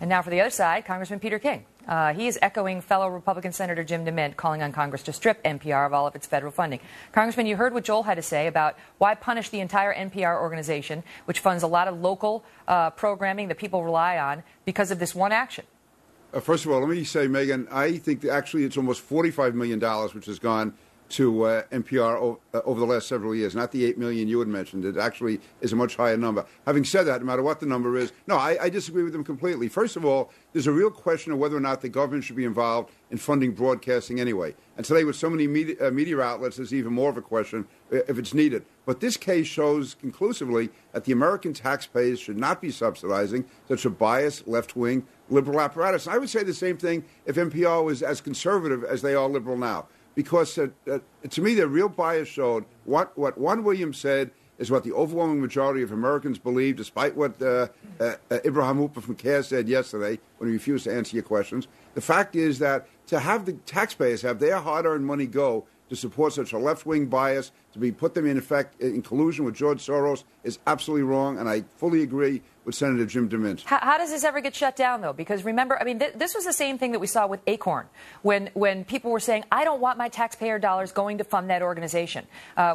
And now for the other side, Congressman Peter King. He is echoing fellow Republican Senator Jim DeMint, calling on Congress to strip NPR of all of its federal funding. Congressman, you heard what Joel had to say about why punish the entire NPR organization, which funds a lot of local programming that people rely on, because of this one action. First of all, let me say, Megan, I think that actually it's almost $45 million, which has gone to NPR over the last several years, not the $8 million you had mentioned. It actually is a much higher number. Having said that, no matter what the number is, no, I disagree with them completely. First of all, there's a real question of whether or not the government should be involved in funding broadcasting anyway. And today, with so many media outlets, there's even more of a question if it's needed. But this case shows conclusively that the American taxpayers should not be subsidizing such a biased, left-wing, liberal apparatus. And I would say the same thing if NPR was as conservative as they are liberal now. Because to me, the real bias showed what Juan Williams said is what the overwhelming majority of Americans believe, despite what Ibrahim Hooper from CARE said yesterday when he refused to answer your questions. The fact is that to have the taxpayers have their hard-earned money go to support such a left-wing bias, to be put them in effect in collusion with George Soros, is absolutely wrong, and I fully agree with Senator Jim DeMint. How does this ever get shut down, though? Because remember, I mean, this was the same thing that we saw with Acorn, when people were saying, I don't want my taxpayer dollars going to fund that organization,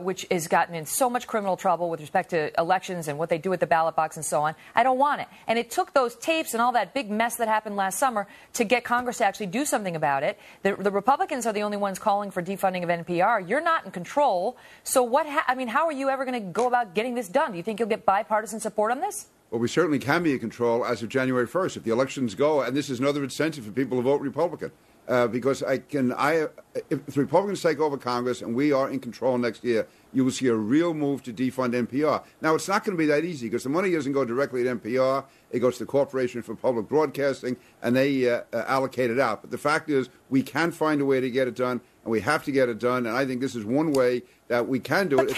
which has gotten in so much criminal trouble with respect to elections and what they do with the ballot box and so on. I don't want it. And it took those tapes and all that big mess that happened last summer to get Congress to actually do something about it. The Republicans are the only ones calling for defunding of NPR. You're not in control. So how are you ever going to go about getting this done? Do you think you'll get bipartisan support on this? Well, we certainly can be in control as of January 1st if the elections go, and this is another incentive for people to vote Republican. Because if the Republicans take over Congress and we are in control next year, you will see a real move to defund NPR. Now, it's not going to be that easy because the money doesn't go directly to NPR. It goes to the Corporation for Public Broadcasting, and they allocate it out. But the fact is, we can find a way to get it done, and we have to get it done. And I think this is one way that we can do it. But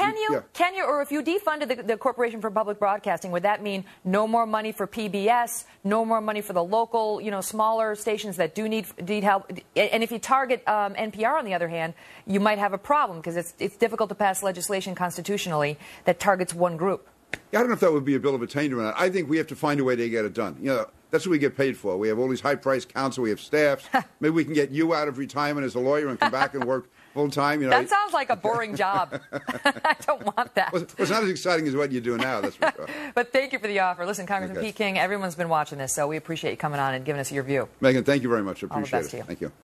can you, or if you defunded the Corporation for Public Broadcasting, would that mean no more money for PBS, no more money for the local, smaller stations that do need help? And if you target NPR, on the other hand, you might have a problem because it's difficult to pass legislation constitutionally that targets one group. Yeah, I don't know if that would be a bill of attainder or not. I think we have to find a way to get it done. That's what we get paid for. We have all these high-priced counsel. We have staffs. Maybe we can get you out of retirement as a lawyer and come back and work full-time. That sounds like a boring job. I don't want that. Well, it's not as exciting as what you do now, that's for sure. But thank you for the offer. Listen, Congressman Pete King, everyone's been watching this, so we appreciate you coming on and giving us your view. Megan, thank you very much. I appreciate All the best it. to you. Thank you.